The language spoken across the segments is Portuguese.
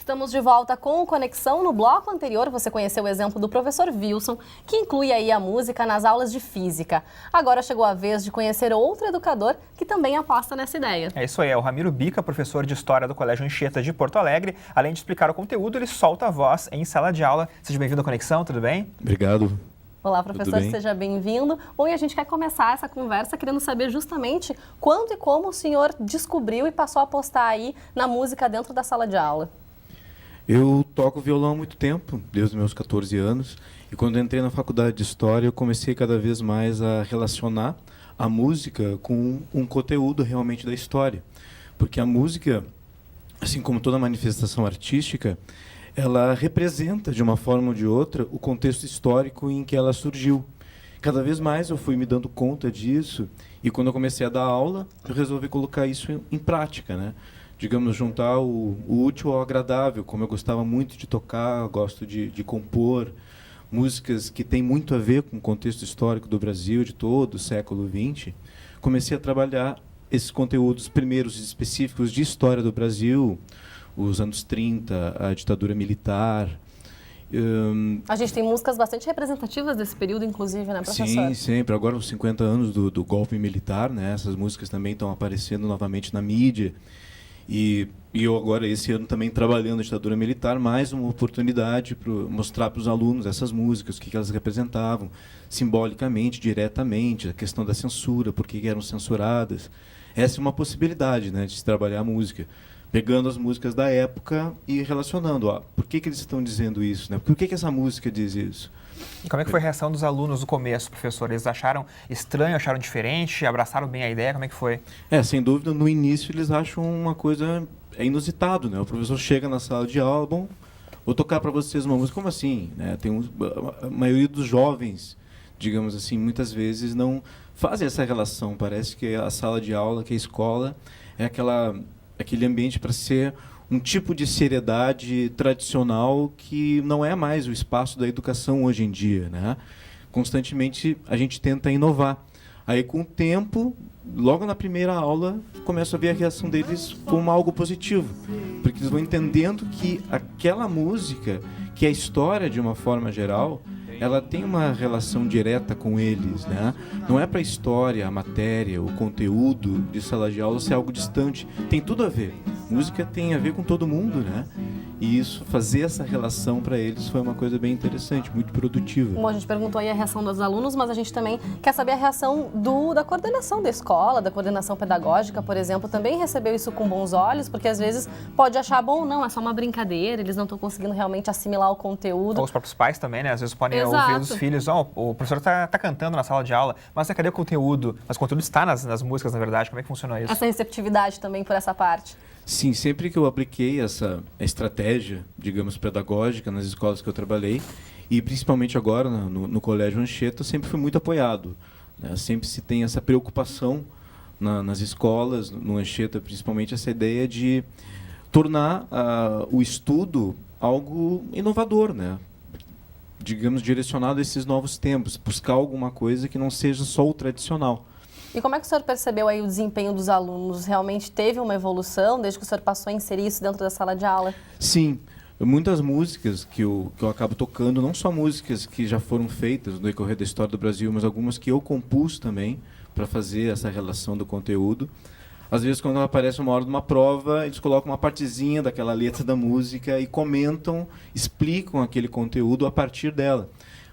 estamos de volta com o Conexão. No bloco anterior, você conheceu o exemplo do professor Wilson, que inclui aí a música nas aulas de física. Agora chegou a vez de conhecer outro educador que também aposta nessa ideia. É isso aí, é o Ramiro Bica, professor de História do Colégio Anchieta de Porto Alegre. Além de explicar o conteúdo, ele solta a voz em sala de aula. Seja bem-vindo à Conexão, tudo bem? Obrigado. Olá, professor, seja bem-vindo. Bom, e a gente quer começar essa conversa querendo saber justamente quando e como o senhor descobriu e passou a apostar aí na música dentro da sala de aula. Eu toco violão há muito tempo, desde os meus 14 anos, e quando entrei na faculdade de História, eu comecei cada vez mais a relacionar a música com um conteúdo realmente da história. Porque a música, assim como toda manifestação artística, ela representa, de uma forma ou de outra, o contexto histórico em que ela surgiu. Cada vez mais eu fui me dando conta disso, e quando eu comecei a dar aula, eu resolvi colocar isso em prática, né? Digamos, juntar o útil ao agradável. Como eu gostava muito de tocar, gosto de compor músicas que têm muito a ver com o contexto histórico do Brasil, de todo o século XX, comecei a trabalhar esses conteúdos primeiros específicos de história do Brasil, os anos 30, a ditadura militar. A gente tem músicas bastante representativas desse período, inclusive, né, professor? Sim, sempre. Agora, os 50 anos do golpe militar, né, essas músicas também estão aparecendo novamente na mídia. E eu agora, esse ano, também trabalhando na ditadura militar, mais uma oportunidade para mostrar para os alunos essas músicas, o que elas representavam, simbolicamente, diretamente, a questão da censura, por que eram censuradas. Essa é uma possibilidade, né, de se trabalhar a música, pegando as músicas da época e relacionando. Por que eles estão dizendo isso? Né? Por que essa música diz isso? E como é que foi a reação dos alunos no começo, professor? Eles acharam estranho, acharam diferente, abraçaram bem a ideia? Como é que foi? Sem dúvida, no início eles acham uma coisa inusitado, né? O professor chega na sala de aula, bom, vou tocar para vocês uma música. Como assim? Né? A maioria dos jovens, digamos assim, muitas vezes não fazem essa relação. Parece que a sala de aula, que a escola, é aquele ambiente para ser um tipo de seriedade tradicional que não é mais o espaço da educação hoje em dia, né? Constantemente a gente tenta inovar. Aí, com o tempo, logo na primeira aula, começa a ver a reação deles como algo positivo, porque eles vão entendendo que aquela música, que é a história de uma forma geral, ela tem uma relação direta com eles, né? Não é para a história, a matéria, o conteúdo de sala de aula ser algo distante. Tem tudo a ver. Música tem a ver com todo mundo, né? E isso, fazer essa relação para eles foi uma coisa bem interessante, muito produtiva. Bom, a gente perguntou aí a reação dos alunos, mas a gente também quer saber a reação da coordenação da escola, da coordenação pedagógica, por exemplo. Também recebeu isso com bons olhos, porque às vezes pode achar, bom, não, é só uma brincadeira, eles não estão conseguindo realmente assimilar o conteúdo. Ou os próprios pais também, né? Às vezes podem ouvir dos filhos, o professor está cantando na sala de aula, mas cadê o conteúdo? Mas o conteúdo está nas músicas, na verdade. Como é que funciona isso? Essa receptividade também por essa parte. Sim, sempre que eu apliquei essa estratégia, digamos, pedagógica nas escolas que eu trabalhei, e principalmente agora no Colégio Anchieta, sempre fui muito apoiado, né? Sempre se tem essa preocupação nas escolas, no Anchieta, principalmente essa ideia de tornar o estudo algo inovador, né? Digamos, direcionado a esses novos tempos, buscar alguma coisa que não seja só o tradicional. E como é que o senhor percebeu aí o desempenho dos alunos? Realmente teve uma evolução desde que o senhor passou a inserir isso dentro da sala de aula? Sim. Muitas músicas que eu acabo tocando, não só músicas que já foram feitas no decorrer da história do Brasil, mas algumas que eu compus também para fazer essa relação do conteúdo. Às vezes, quando aparece uma hora de uma prova, eles colocam uma partezinha daquela letra da música e comentam, explicam aquele conteúdo a partir dela.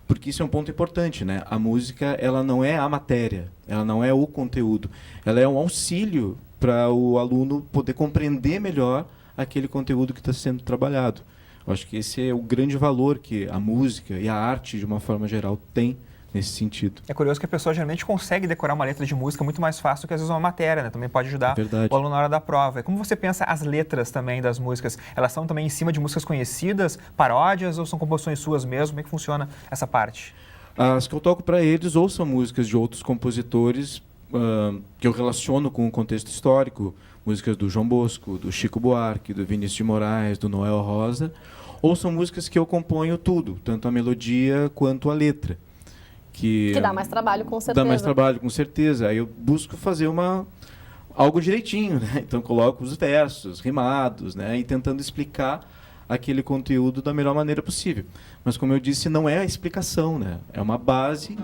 Porque isso é um ponto importante, né? A música, ela não é a matéria, ela não é o conteúdo. Ela é um auxílio para o aluno poder compreender melhor aquele conteúdo que está sendo trabalhado. Eu acho que esse é o grande valor que a música e a arte, de uma forma geral, tem nesse sentido. É curioso que a pessoa geralmente consegue decorar uma letra de música muito mais fácil do que às vezes uma matéria, né? Também pode ajudar o aluno na hora da prova. E como você pensa as letras também das músicas? Elas são também em cima de músicas conhecidas, paródias, ou são composições suas mesmo? Como é que funciona essa parte? As que eu toco para eles ou são músicas de outros compositores que eu relaciono com o contexto histórico, músicas do João Bosco, do Chico Buarque, do Vinícius de Moraes, do Noel Rosa, ou são músicas que eu componho tudo, tanto a melodia quanto a letra. Que dá mais trabalho, com certeza. Dá mais trabalho, com certeza. Aí eu busco fazer algo direitinho, né? Então coloco os versos rimados, né? E tentando explicar aquele conteúdo da melhor maneira possível. Mas, como eu disse, não é a explicação, né? É uma base,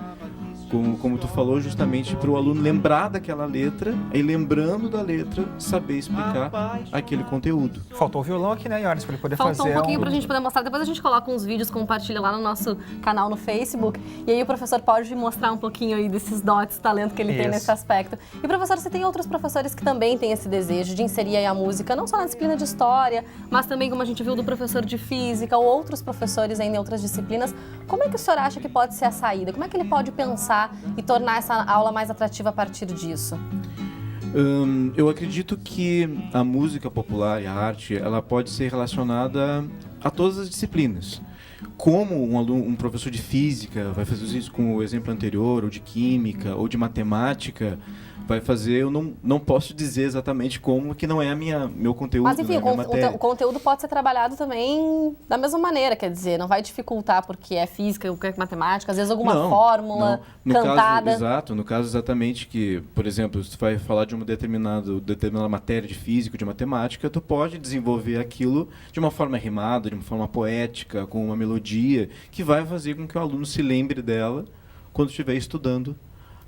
como tu falou, justamente para o aluno lembrar daquela letra e, lembrando da letra, saber explicar aquele conteúdo. Faltou o violão aqui, né, Ioris, para ele poder Faltou fazer um pouquinho para a gente poder mostrar. Depois a gente coloca uns vídeos, compartilha lá no nosso canal no Facebook. E aí o professor pode mostrar um pouquinho aí desses dotes, talento que ele tem nesse aspecto. E, professor, você tem outros professores que também têm esse desejo de inserir aí a música, não só na disciplina de história, mas também, como a gente viu, do professor de física ou outros professores ainda em outras disciplinas. Como é que o senhor acha que pode ser a saída? Como é que ele pode pensar e tornar essa aula mais atrativa a partir disso? Eu acredito que a música popular e a arte, ela pode ser relacionada a todas as disciplinas. Como um professor de física vai fazer isso com o exemplo anterior, ou de química, ou de matemática, vai fazer, eu não posso dizer exatamente como, que não é meu conteúdo. Mas, enfim, né, o conteúdo pode ser trabalhado também da mesma maneira, quer dizer, não vai dificultar porque é física, porque é matemática, às vezes alguma fórmula cantada. Exato, no caso exatamente que, por exemplo, se tu vai falar de uma determinada matéria de física, de matemática, tu pode desenvolver aquilo de uma forma rimada, de uma forma poética, com uma melodia, que vai fazer com que o aluno se lembre dela quando estiver estudando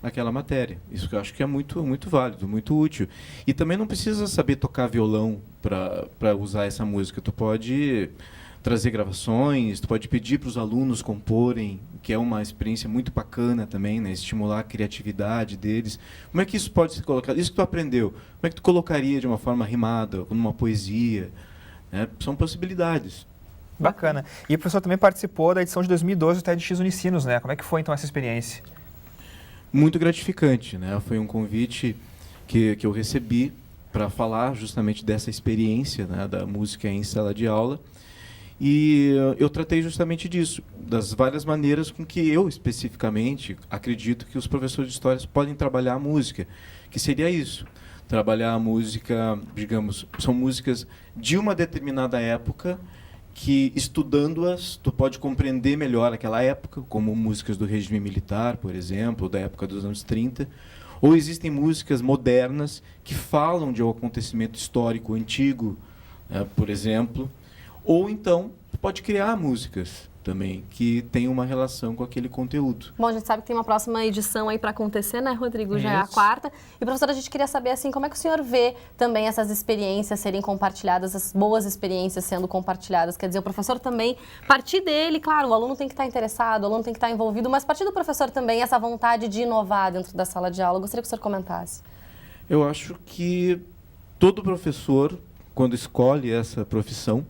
aquela matéria. Isso que eu acho que é muito, muito válido, muito útil. E também não precisa saber tocar violão para usar essa música. Tu pode trazer gravações, tu pode pedir para os alunos comporem, que é uma experiência muito bacana também, né? Estimular a criatividade deles. Como é que isso pode ser colocado? Isso que tu aprendeu, como é que tu colocaria de uma forma rimada, como uma poesia? Né? São possibilidades. Bacana. E o professor também participou da edição de 2012 do TEDx Unicinos, né? Como é que foi, então, essa experiência? Muito gratificante, né? Foi um convite que eu recebi para falar justamente dessa experiência, né, da música em sala de aula. E eu tratei justamente disso, das várias maneiras com que eu, especificamente, acredito que os professores de história podem trabalhar a música, que seria isso. Trabalhar a música, digamos, são músicas de uma determinada época, que estudando-as, tu pode compreender melhor aquela época, como músicas do regime militar, por exemplo, da época dos anos 30, ou existem músicas modernas que falam de um acontecimento histórico antigo, por exemplo, ou então tu pode criar músicas também que tem uma relação com aquele conteúdo. Bom, a gente sabe que tem uma próxima edição aí para acontecer, né, Rodrigo? Já é a 4ª. E, professor, a gente queria saber, assim, como é que o senhor vê também essas experiências serem compartilhadas, as boas experiências sendo compartilhadas? Quer dizer, o professor também, partir dele, claro, o aluno tem que estar interessado, o aluno tem que estar envolvido, mas partir do professor também, essa vontade de inovar dentro da sala de aula. Eu gostaria que o senhor comentasse. Eu acho que todo professor, quando escolhe essa profissão,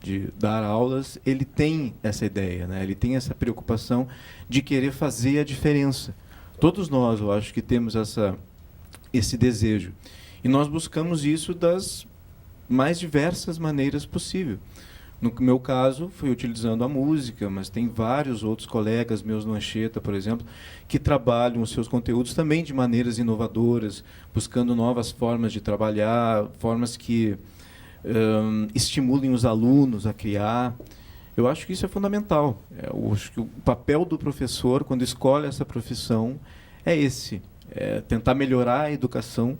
de dar aulas, ele tem essa ideia, né? Ele tem essa preocupação de querer fazer a diferença. Todos nós, eu acho que temos esse desejo. E nós buscamos isso das mais diversas maneiras possível. No meu caso, foi utilizando a música, mas tem vários outros colegas meus no Anchieta, por exemplo, que trabalham os seus conteúdos também de maneiras inovadoras, buscando novas formas de trabalhar, formas que estimulem os alunos a criar. Eu acho que isso é fundamental. Eu acho que o papel do professor, quando escolhe essa profissão, é esse. É tentar melhorar a educação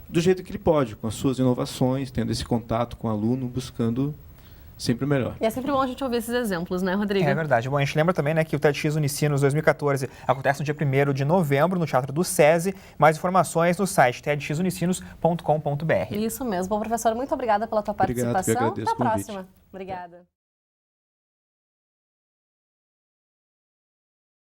do jeito que ele pode, com as suas inovações, tendo esse contato com o aluno, buscando sempre o melhor. E é sempre bom a gente ouvir esses exemplos, né, Rodrigo? É verdade. Bom, a gente lembra também, né, que o TEDx Unicinos 2014 acontece no dia 1º de novembro, no Teatro do SESI. Mais informações no site tedxunicinos.com.br. Isso mesmo. Bom, professor, muito obrigada pela tua participação. Obrigado, que eu agradeço Até a o convite. próxima. Obrigada.